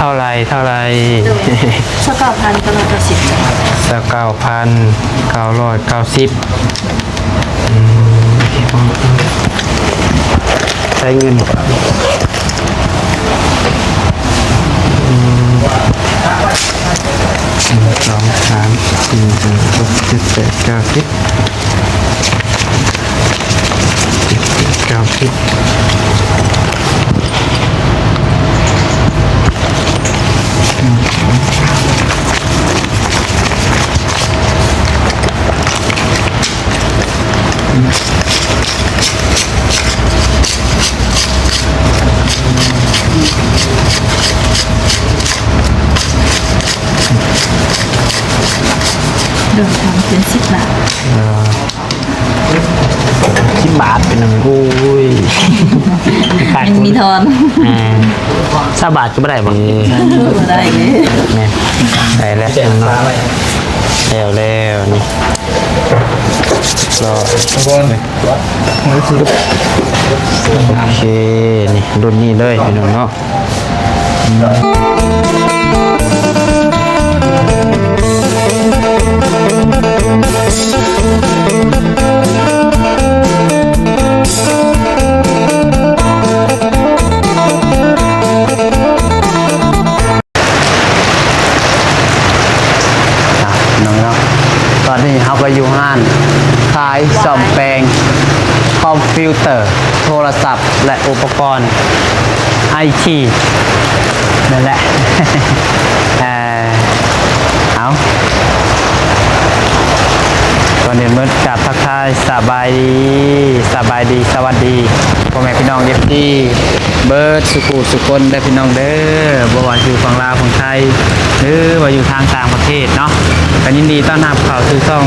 ท่าไร19,990ใช้เงินเดินทางเป็น10 บาท10 บาทเป็นหนึ่งอุ้ยยังมีทอน20 บาทก็ไม่ได้บางทีได้เลยเนี่ยได้แล้วแล้วนี่รอโอเคนี่รุ่นนี้เลยพี่น้องเนาะตอนนี้เขาก็อยู่ห้านขายซ่อมแปลงคอมพิวเตอร์โทรศัพท์และอุปกรณ์ไอทีนั่นแหละ เอาตอนนี้มืดกับทักทายสบายดีสวัสดีพ่อแม่พี่น้องเอฟซีเบิร์ดสุคนได้พี่น้องเด้อบ่ว่าอยู่ฝั่งลาวฝั่งไทยหรือว่าอยู่ทางต่างประเทศเนาะกันยินดีต้อนรับเข้าสู่ช่อง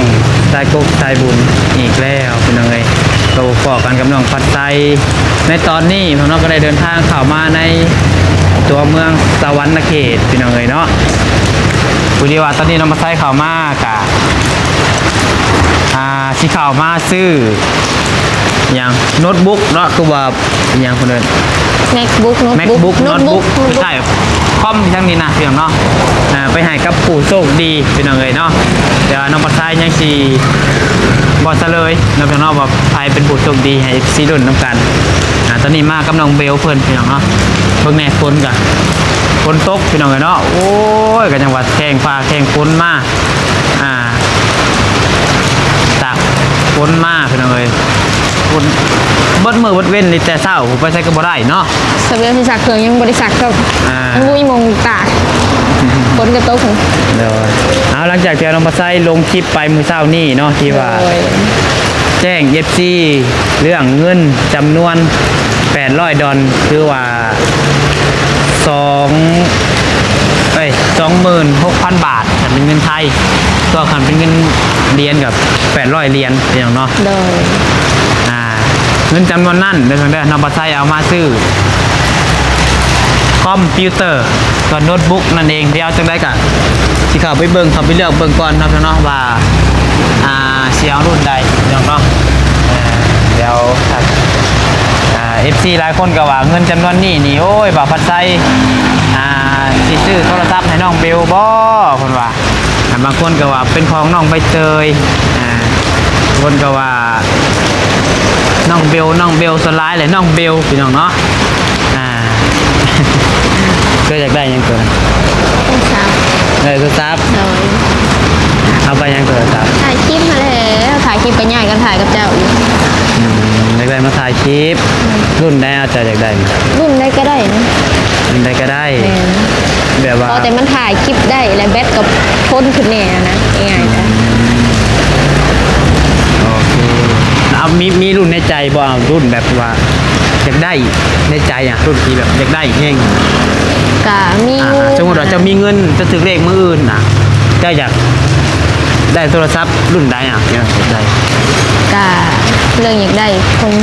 สายกุ๊กสายบุญอีกแล้วพี่น้องเอ้ยเราฟอกกันกับน้องพัดไซในตอนนี้พี่น้องก็ได้เดินทางเข้ามาในตัวเมืองสวรรณเขตพี่น้องเอ้ยเนาะคุณดีว่าตอนนี้น้องพัดไซเข้ามากะที่เข้ามาซื้ออย่างโน้ตบุ๊กเนาะคือว่าอย่างคนเดิน MacBook โน้ตบุ๊กใช่คอมทั้งนี้นะพี่น้องเนาะไปให้กับผู้โชคดีพี่น้องเลยเนาะเดี๋ยวน้องปัดไซยังสีบอสเลยน้องพี่น้องว่าใครเป็นผู้โชคดีให้ซีดุนน้ำกันตอนนี้มากับน้องเบลเพิ่นพี่น้องเนาะเพิ่งแม่คนกันคนตกพี่น้องเลยเนาะโอ้ยกันจังหวัดแข่งฟ้าแข่งฝนมาตากฝนมาพี่น้องเลยฝนบดมือบดเว้นนี่แต่เศร้าผมไปใช้ก็บ่ได้เนาะสเปียที่สักเครื่องยังบริษัทก็ยังมุ้ยมงตากฝนกระตกเดี๋ยวเอาหลังจากที่น้องปัดไซลงคลิปไปมื้อเช้านี่เนาะที่ว่าแจ้ง FC เรื่องเงินจำนวน$800คือว่า26,000 บาทถ้าเป็นเงินไทยก็คันเป็นเงินเหรียญกับ800เหรียญอย่างเนาะโดยเงินจำนวนนั่นเดี๋ยวน้องปัดไซเอามาซื้อคอมพิวเตอร์กับโน้ตบุ๊กนั่นเองเดี๋ยวจังได้กะที่เขาไปเบิ่งเขาไปเลือกเบิ่งก่อนนะพี่น้องว่าเสียงรุ่นใดอย่างเนาะเดี๋ยวFC หลายคนก็ว่าเงินจำนวนนี้นี่โอ้ยบ่าวปัดไซสิซื้อโทรศัพท์ให้น้องเบลบ่คนว่าบางคนก็ว่าเป็นของน้องใบเตยคนก็ว่าน้องเบลสไลด์เลยน้องเบลพี่น้องเนาะก็อยากได้ยังตัวนั้นตัวซับเอาไปยังตัวซับถ่ายคลิปมาแล้วถ่ายคลิปกันใหญ่กันถ่ายกับเจ้าอยู่อยากได้มาถ่ายคลิปรุ่นได้อาจจะอยากได้รุ่นได้ก็ได้นะรุ่นได้ก็ได้แบบว่าแต่มันถ่ายคลิปได้และแบตกับพ้นขึ้นเนี่ยนะง่ายๆจ้ะโอเคเอามีรุ่นในใจบ่รุ่นแบบว่าอยากได้ในใจรุ่นที่แบบอยากได้เองก็มีสมมติว่าจะมีเงินจะถือเลขมืออื่นจะอยากได้โทรศัพท์รุ่นใดอยากได้ก็เรื่องอยากได้คน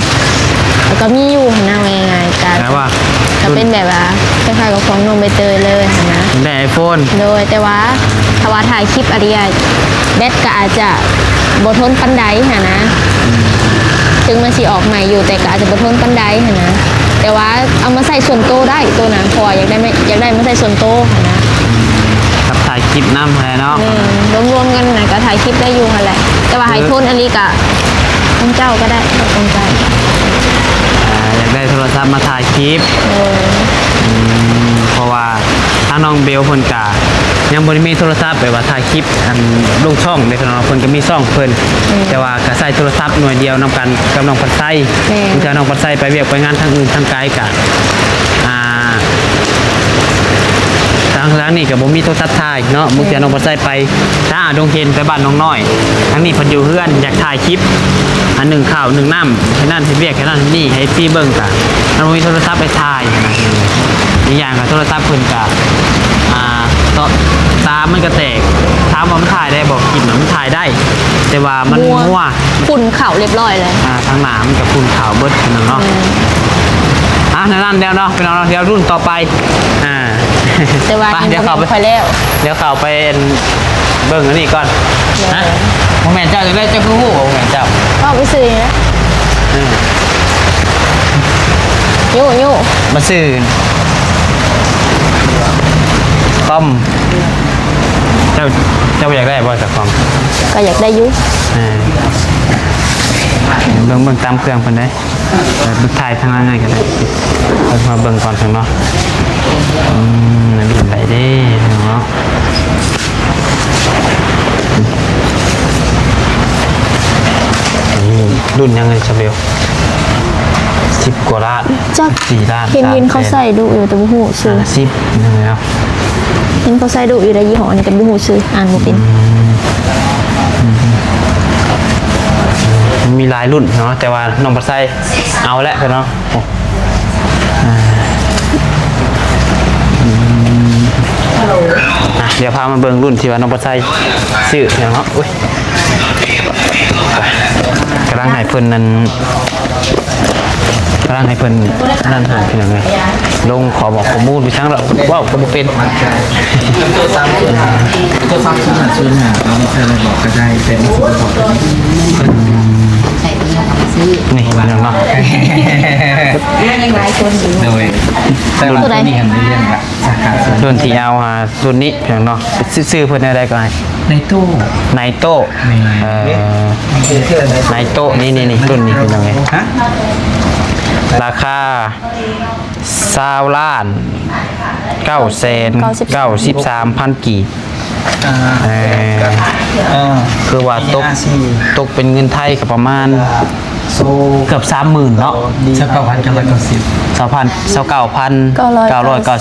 ก็มีอยู่นะง่ายๆก็เป็นแบบว่าคล้ายๆกับของน้องใบเตยเลยนะได้ไอโฟนโดยแต่ว่าถ้าว่าถ่ายคลิปอะไรแบตก็อาจจะบทนปันไดนะถึงมันสิออกใหม่อยู่แต่ก็อาจจะบทนปันไดนะ แต่ว่าเอามาใส่ส่วนโตวได้ตัวนั้นเพราะว่าอยากได้มาใส่ส่วนโตวหั่นนะ กับถ่ายคลิปน้ำอะไรเนาะ รวมๆกันนะก็ถ่ายคลิปได้อยู่หั่นแหละแต่ว่าให้โทนอันนี้ก็ของเจ้าก็ได้ของเจ้า อยากได้โทรศัพท์มาถ่ายคลิป เพราะว่าทางน้องเบลเพิ่นกะยังบ่ได้มีโทรศัพท์แบบว่าถ่ายคลิปอันลงช่องในพี่น้องเพิ่นก็มีช่องเพิ่นแต่ว่าก็ใช้โทรศัพท์หน่วยเดียวนำกันกับน้องปัดไส้เมื่อน้องปัดไส้ไปเวียกไปงานทางอื่นทางไกลกะทางนี้ก็บ่มีโทรศัพท์ถ่ายเนาะเมื่อน้องปัดไส้ไปถ้าดงเห็นไปบ้านน้องน้อยทางนี้เพิ่นอยู่เฮือนอยากถ่ายคลิปอันหนึ่งข่าวหนึ่งน้ำให้นั่นให้เวียกให้นั่นให้นี่ให้พี่เบิ่งกะมันบ่มีโทรศัพท์ไปถ่ายนะอีกอย่างก็โทรศัพท์เพิ่นกะต่อตามันก็แตกถามว่ามันถ่ายได้บอกกินมันถ่ายได้ แต่ว่ามันมั่ว ฝุ่นเข่าเรียบร้อยเลย ทางหนามันกับคุณขาวเบิดกันเนาะนั่นเดี๋ยวเนาะเป็นเราเดี๋ยวรุ่นต่อไปแต่ว่า เดี๋ยวเข้าไป แล้ว เดี๋ยวเข้าไปเบิ่งอันนี้ก่อนนะโมแมนเจ้าจะได้เจ้าคือหู้โมแมนเจ้า ก็ไปซื้อนะยู่ มาซื้อคอมเจ้าอยากได้บ่จากคอม ก็อยากได้ยุ เบิ่งตามเครื่องเพิ่นได้บึกถ่ายทางง่ายกันเลยมาเบิ่งก่อนเพิ่นเนาะรุ่นไหนเด้เนาะรุ่นยังไงชาเบล10 กว่าล้าน จัก 4 ล้าน เห็นเขาใส่ดูอยู่แต่บุหูซื้อ 10ยังไงเนาะ เห็นเขาใส่ดูอยู่ในยี่ห้อนี้แต่บุหูซื้ออ่านบ่เป็น มีหลายรุ่นเนาะแต่ว่าน้องปัดไซเอาละเนาะเดี๋ยวพามาเบิ่งรุ่นที่ว่าน้องปัดไซซื้อเนาะอุ้ยกำลังให้เพิ่นนั่นหายเพียงไงลงขอบอกข้อมูลไปทั้งแล้วว้าวก็บ่เป็นตัวซ้ำชุดหาเราไม่เคยบอกก็ได้แต่ไม่สุดบอกนี่เนาะ ยังหลายคนอยู่ โดยแต่ว่านี่เห็นเรื่องละสาขาส่วน รุ่นที่เอารุ่นนี้เพียงเนาะซื้อเพิ่นได้ก็ได้ ในตู้ ไนโต้ไนโต้นี่รุ่นนี้เป็นยังไง ฮะ ราคา20 ล้าน993,000 กีบคือว่าตกเป็นเงินไทยก็ประมาณเกือบ 30,000 เนาะ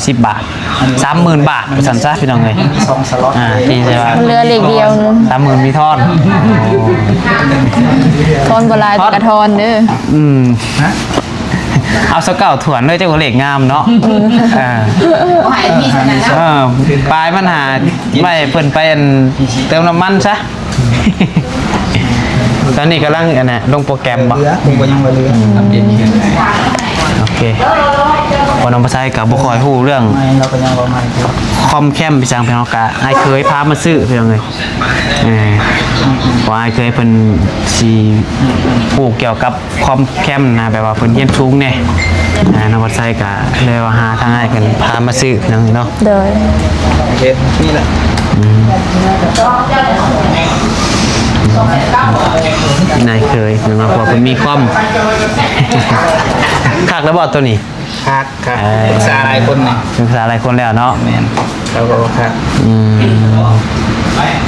29,990 บาท 30,000 บาทประสันซะพี่น้องเลย2 สล็อตนี่ใช่ป่ะ มันเรือเหล็กเดียวนึง 30,000 มีทอน ทอนโบราณกระทอนเด้อ ฮะ เอาสเก่าถ่วนด้วยเจ้าเหล็กงามเนาะปลายปัญหาไม่เพิ่นไปเติมน้ำมันซะตอนนี้กำลังลงโปรแกรมบ่ ผมก็ยังมาเรืออัปเดตเรื่อง โอเคพอน้องภาษากับบุคอยฮู้เรื่อง เราก็ยังประมาณ คอมแคมไปจังเพียงกะไอ้เคยพามาซื้อเพียงเลยว่าไอ้เคยเพิ่นสิปลูกเกี่ยวกับคอมแคมนะแบบว่าเพิ่นเยี่ยมสูงเนี่ยน้องภาษากะเลยว่าหาทางไอ้กันพามาซื้อเพียงเนาะ เด้อ โอเคนี่แหละ นายเคยเนาะเพราะเพิ่นมีคอมคักแล้วบ่ตัวนี้ ครับศึกษาหลายคนนี่ ศึกษาหลายคนแล้วเนาะ แม่นเขาก็ครับ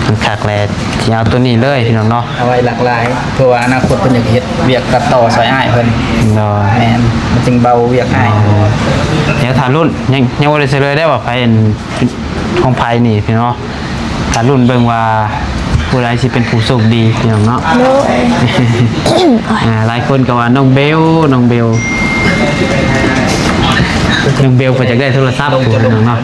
มันคักแล้วที่เอาตัวนี้เลยพี่น้องเนาะ เอาไว้หลากหลายเพื่อว่าอนาคตเพิ่นอยากเฮ็ดเวียกตัดต่อซอยอ้ายเพิ่น เนาะ แม่นมันจึงเบาเวียกอ้าย เดี๋ยวถามรุ่นยังบ่ได้เฉลยได้ว่าไผเป็นของไผนี่พี่น้องถามรุ่นเบิ่งว่าผู้ใดสิเป็นผู้โชคดีพี่น้องเนาะ หลายคนก็ว่าน้องเบลก็จะได้โทรศัพท์ผู้น้องเนาะ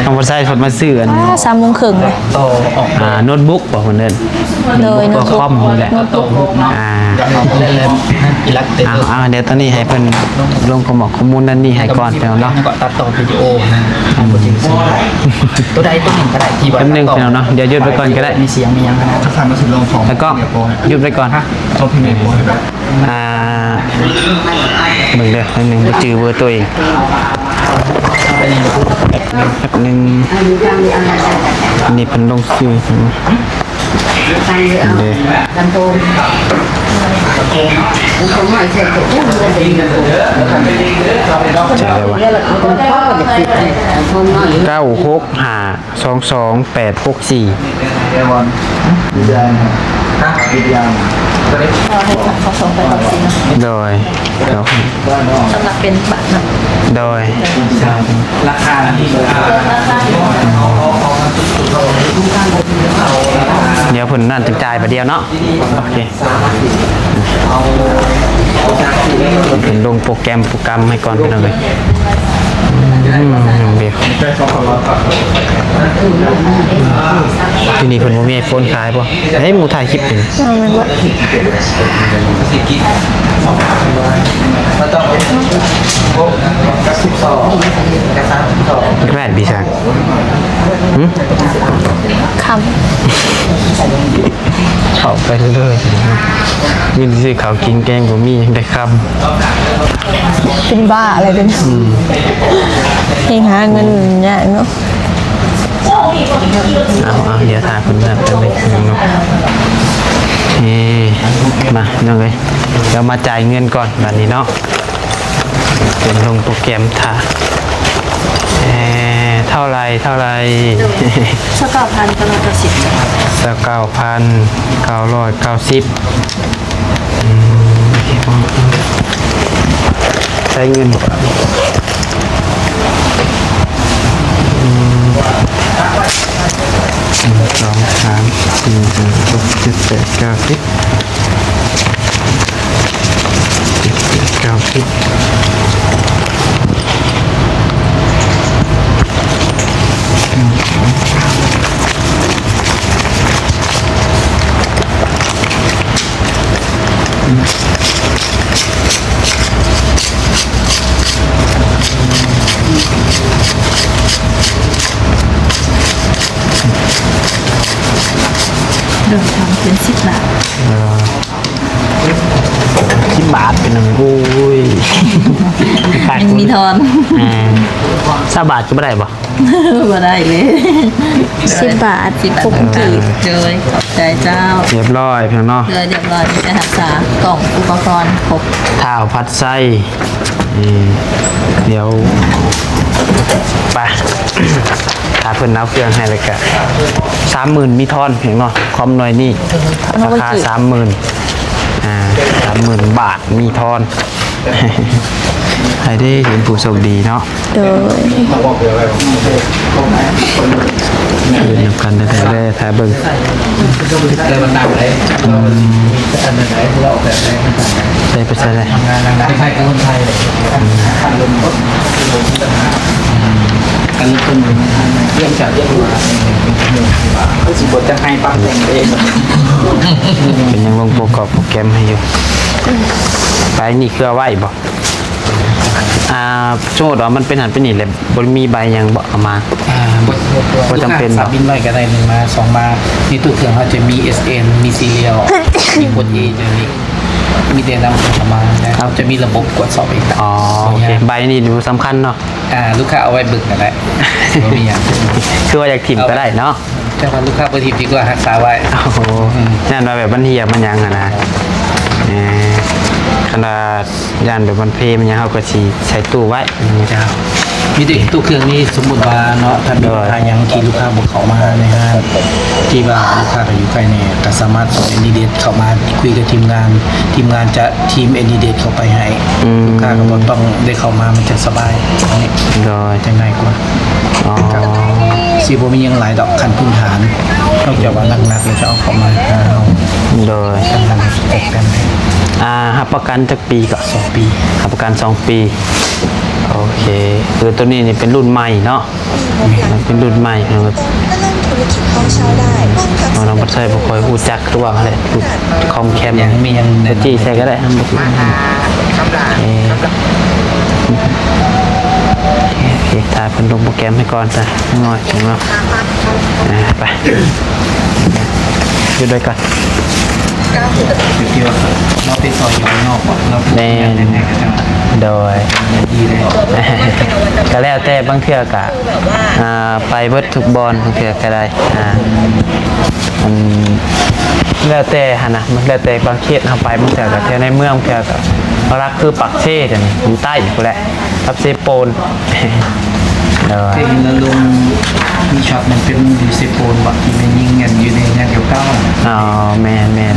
น้องบ่ใช้เพิ่นมาซื้ออัน 3 โมงครึ่งเลย ต่อออก โน้ตบุ๊กบ่เพิ่นเอิ้น เลย ตัวคอมนี่แหละ ต่อรูปเนาะเอาเล่นอิเล็กเตอร์ เอาเดี๋ยวตอนนี้ให้เพิ่นลงข้อมูลนั่นนี่ให้ก่อนพี่น้องเนาะ ก็ตัดต่อวิดีโอนะบทจริงตัวใดตัวหนึ่งก็ได้ที่ว่า แป๊บนึงพี่น้องเนาะเดี๋ยวหยุดไปก่อนก็ได้ มีเสียงมียังขนาดถ้าสั่งมาสิลงของ แล้วก็หยุดไปก่อน ฮะชอบเพลงไหน เบิ่งเด้ออันหนึงบ่จื้อเบอร์ตัวเองแป๊บหนึงอันนี้เพิ่นลงชื่อเด้อ โดยครับ สำหรับเป็นบัตรนะ โดย ราคาที่ เดี๋ยวเพิ่นนั่นถึงจ่ายไปเดียวเนาะโอเคเพิ่นลงโปรแกรมให้ก่อนพี่น้องเลยเดี๋ยวที่นี่เพิ่นบ่มีไอโฟนขายป่ะเฮ้ยหมูถ่ายคลิปเป็น เอามันว่า สิกิมันต้องกับ12กับ32 แม่นพี่ช่าง ค เข้าไปเรื่อยๆยืนซื้อข้าวกินแกงบ่มียังได้คำ ำเป็นบ้าอะไรเป็นเฮงหาเงินยากเนาะ เอาเดี๋ยวถ่ายเพิ่นแบบจะไปถึงเนาะมาน้องเอ้ยเดี๋ยวมาจ่ายเงินก่อนแบบนี้เนาะเป็นลงโปรแกรมถ่าเท่าไรสัก9,990สัก9,990ใช้เงิน2 3 4 5 6 7 8 9 10 เดินทางเป็น10 บาท 10 บาทเป็นหนึ่งอุ้ยขาด ยังมีทอน 20 บาทก็ไม่ได้ป่ะ บ่ได้เลย10 บาท6 กีบ เจยขอบใจเจ้า เรียบร้อยเพียงเนาะ เจอเรียบร้อยมีการรักษากล่องอุปกรณ์ครบ ท้าวพัดไส้เดี๋ยวไป ถ้าเพิ่นเอาเครื่องให้เลยกะ30,000มีทอนเพียงเนาะคอมหน่อยนี่ราคา 30,000 30,000 บาทมีทอน ให้ได้เห็นผู้โชคดีเนาะ โดย เดินนำกันได้แต่ถ่ายเบิ่ง เลยมันดังเลยอันไหนเราออกแบบไหน ได้ไปใช่เลย งานดังๆใครคือคนไทยเลยการลงรถการลงทุนเรื่องจากเรื่องว่าก็สิบทจะให้ปั๊บแต่งเอง เป็นยังลงโปรแกรมให้อยู่ไปนี่คือเอาไว้บ่สมมติว่ามันเป็นหันเป็นนี่เลยบ่มีใบยังบ่เอามา บ่จำเป็นบินไว้ก็ได้1 มา 2 มาในตู้เครื่องเขาจะมี SN มีซีเรียลมีกด E จะมีเดนนำเข้ามาเขาจะมีระบบกดสอบอีก อ๋อโอเคใบนี่ดูสำคัญเนาะ ลูกค้าเอาไว้บึกกันได้ไม่มีอย่าง คือว่าอยากถิ่มก็ได้เนาะ แต่ว่าลูกค้าบริทีดีกว่ารักษาไว้ โอ้โหย่านว่าแบบมันเหียมันยังอะนะขนาดย่านแบบมันเพมันยังเขาก็สิใช้ตู้ไว้เจ้า มีแต่ตู้เครื่องนี้สมมุติว่าเนาะถ้ามีลูกค้ายังที่ลูกค้าบอกเขามาในห้างที่ว่าลูกค้าก็อยู่ใกล้เนี่ยก็สามารถส่ง NDD เข้ามาคุยกับทีมงานจะทีม NDD เข้าไปให้ลูกค้าก็บ่ต้องได้เข้ามามันจะสบายอันนี้ โดย จะง่ายกว่า อ๋อ สิบ่มีหยังหลายดอกขั้นพื้นฐานนอกจากว่าหนักๆเราจะเอาเข้ามาหาเอา โดย กันนั้นตกกันให้ รับประกันจักปีก็ 2 ปี รับประกัน 2 ปีโอเคคือตัวนี้นี่เป็นรุ่นใหม่เนาะมันเป็นรุ่นใหม่นะครับ ธุรกิจห้องเช่าได้ห้องพัก เราบ่ใช่บ่ค่อยฮู้จักหรือว่าอะไรคอมแคม ยังมียัง แต่จี้ใช่ก็ได้ครับโอเคถ่ายเป็นลงโปรแกรมให้ก่อนจ้ะหน่อยถึงแล้วไปอยู่ด้วยกัน ที่ว่าเราไปซอยอยู่ข้างนอกเรายังไงกันจัง โดย ดีเลย ก็แล้วแต่บางเทื่อกะไปเบิดทุกบอลบางเทื่อก็ได้มันแล้วแต่หั่นนะมันแล้วแต่บางเขตเอาไปบางเทื่อก็แถวในเมืองบางเทื่อก็รักคือปักเซ่กันอยู่ใต้อีกแหละปักเซ่โปนโดย เห็นแล้วลงมีช็อตมันเป็นดีเซโปนแบบที่มันยิงกันอยู่ในงานเกี่ยวกับ อ๋อแม่น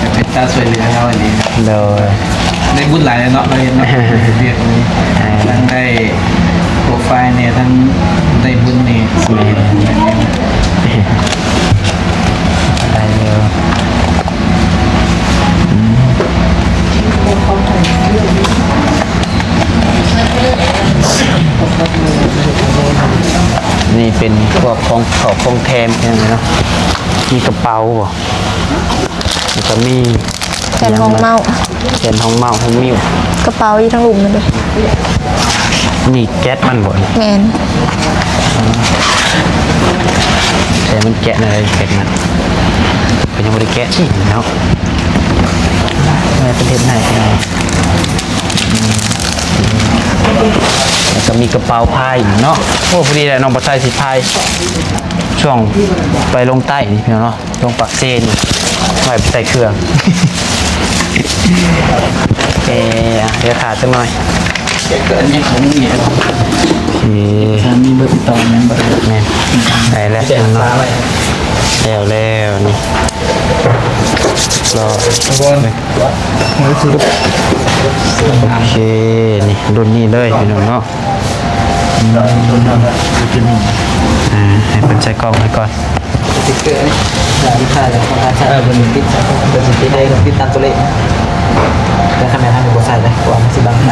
จะเป็นตาสวยเหลือเราอันนี้ โดย ได้บุญหลายเนาะเราเห็นเนาะเรียกนี้ทั้งได้โปรไฟล์เนี่ยทั้งได้บุญเนี่ย ได้เร็วนี่เป็นพวกของแทมใช่ไหมเนาะมีกระเป๋าบ่แล้วก็มี แผ่นของเมา แผ่นของเมาของมิ้ว กระเป๋าอีทั้งหลุมมันเลย นี่แก๊สมันบ่นี่ แมน แต่มันแกะอะไรแกะมันเป็นยังไม่ได้แกะนี่เนาะในประเทศไหนแล้วก็มีกระเป๋าพายอีกเนาะโอ้พอดีแหละน้องปัตไตสิพายช่วงไปลงใต้นี่พี่น้องเนาะลงปักเซนไปใส่เครื่อง เดี๋ยวขาดจังหน่อย เกิดเนี่ยของเนี่ย โอเค ถ้ามีเบอร์ติดต่อนั้นเบอร์ แม่นได้แล้ว แจ้ง เนาะ ฟ้าไว้ แล้วนี่รอ ทุกคนมือถือ โอเคนี่รุ่นนี้เลยพี่น้องเนาะให้เป็นใช้กล้องให้ก่อน สติ๊กเกอร์นี่หลายค่าเลยของค่าใช้เป็นติดเป็นติดได้กับติดตามตัวเลขแต่ทำไมท่านบ่ใส่เลยว่ามันสิบางไป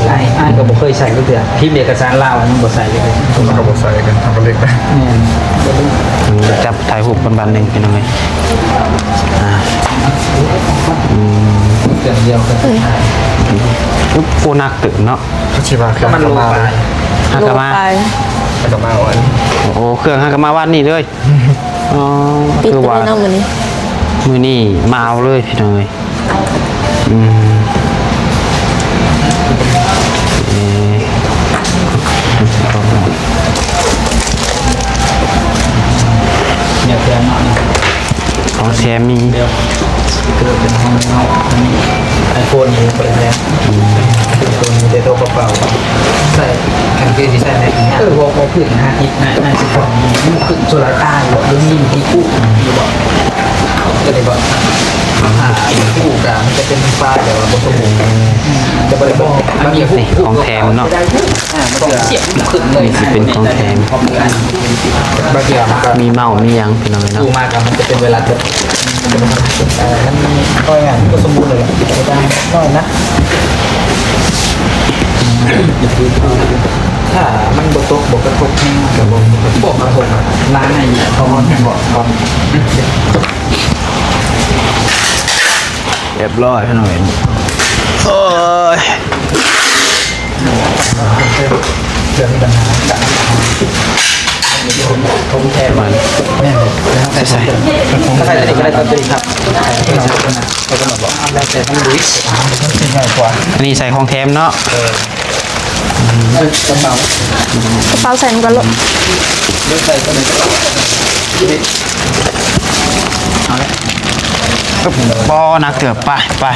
ไอ้ก็บ่เคยใส่ก็เถื่อพิมพ์เอกสารลาวอันนี้บ่ใส่เลยผมก็บ่ใส่กันทำตัวเลขได้ จับถ่ายรูปบันหนึ่งพี่น้องเลย เกินเดียวกัน ปุ๊บปูนักตึกเนาะ ชิบะมันลงไป ฮักกามา ไป มันก็มาวัน โอ้เครื่องฮักกามาวันนี้เลยอ๋อ ปิด คือ ไป ว่า เลยเนาะมื้อนี้ มือนี่มาเอาเลยพี่น้องเลยเนี่ยเพื่อนเนาะ ของแซมมี เดียวเกิดเป็นห้องเงาอันนี้ไอโฟนนี้เปิดแล้วตัวนี้ได้ตัวเปล่าใส่แคนเกที่ใส่ในนี้วอลขึ้น5ทิศน่าจะของมีขึ้นโซลาร์ตาอยู่หรือมีที่กู้อยู่บ่ก็เลยบอกกู้กลางจะเป็นฟ้าเดี๋ยวบนสมุนจะบริบอกมันมี นี่ของแถมเนาะ ต้องเสียบขึ้นเลย นี่สิเป็นของแถม บางทีมันก็ มีเมามีหยังพี่น้องเลยเนาะ ดูมากครับมันจะเป็นเวลาเกิดมันก็งานก็สมบูรณ์เลยได้น้อยนะถ้ามันบกตกบกกระทบแห้งกับบกกระทบร้านไหนเขาบอกบอล เรียบร้อยพี่น้องเห็นโอ้ย เรื่องปัญหากับทงแทนมันแม่ใส่ถ้าใครจะได้ก็ได้ตัวนี้ครับเขาก็มาบอกแล้วแต่ต้องดูเป็นง่ายกว่า อันนี้ใส่ของแถมเนาะ กระเป๋าก ระเป๋าใส่มันก็ลด เลือกใส่ก็เลย ปอนักเกือบไป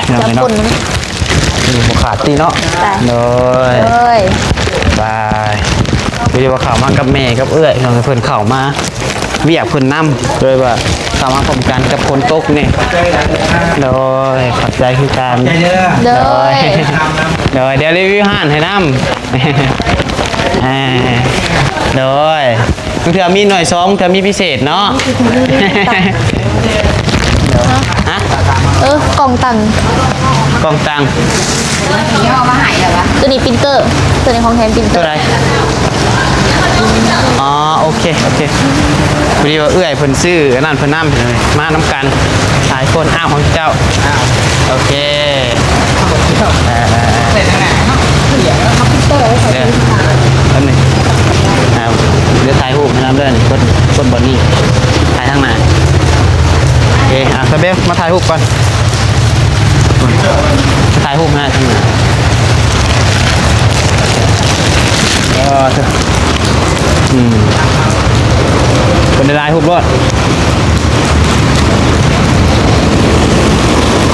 พี่น้อง จะ เลย ป เนาะ นมัน ดูบุขาดตีเนาะ ไป เลย เอ้ย บายวิดีโอข่าวมากับแม่กับเอื้อยน้องเพื่อนข่าวมาเวียกเพื่อนนำเลยว่าข่าวมาพร้อมกันกับคนตกนี่เลยขอบใจคือการ ใจเยอะ เด้อ เดี๋ยวรีวิวห้านให้นำเลยเถื่อมีหน่วยซ้อมเถื่อมีพิเศษเนาะฮะ กล่องตังค์ กองตัง ตัวนี้ปรินเตอร์ตัวนี้ของแทนปรินเตอ ตัว ร์ ใดอ๋อโอเคพอดีว่าเอื้อยเพิ่นซื้ออันนั่นเพิ่นนำเลยมาน้ำกันหลายคนอ้าวของเจ้าโอเคเดี๋ยวแป๊บนึงเดี๋ยวถ่ายรูปให้น้ำเด้อนี่กดบอลนี่ถ่ายทางไหนโอเคส มาถ่ายรูปก่อนมาถ่ายรูปนะทั้งนั้นเป็นได้รูปรถ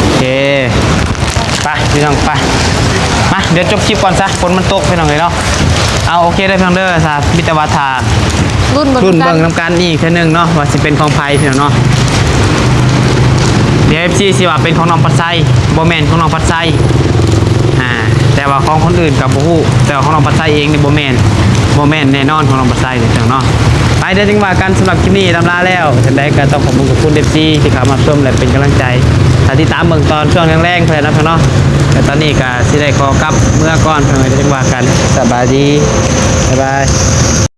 โอเคไปพี่น้องไปมาเดี๋ยวจบคลิปก่อนซะฝนมันตกพี่น้องเลยเนาะเอาโอเคได้พี่น้องเด้อซะมิตรวาทา รุ่น รุ่น กั เบิ่งน้ำกันอีกเท่านึงเนาะว่าสิเป็นของไผ่พี่น้องเนาะเดี๋ยว FC สิว่าเป็นของน้องปัดไซบ่แม่นของน้องปัดไซแต่ว่าของคนอื่นกับบ่ฮู้แต่ว่าของน้องปัดไซเองนี่บ่แม่นแน่นอนของน้องปัดไซเด้อเนาะไปเดี๋ยวจึงว่ากันสำหรับคลิปนี้ลำลาแล้วจังได๋ก็ต้องขอบคุณกับคุณ FC ที่เข้ามาชมและเป็นกำลังใจถ้าติดตามเบิ่งตอนช่วงแรงๆเพิ่นนะพี่น้องเนาะแต่ตอนนี้ก็สิได้ขอกลับเมื่อก่อนเพิ่นจะจึงว่ากันสบายดีบ๊ายบาย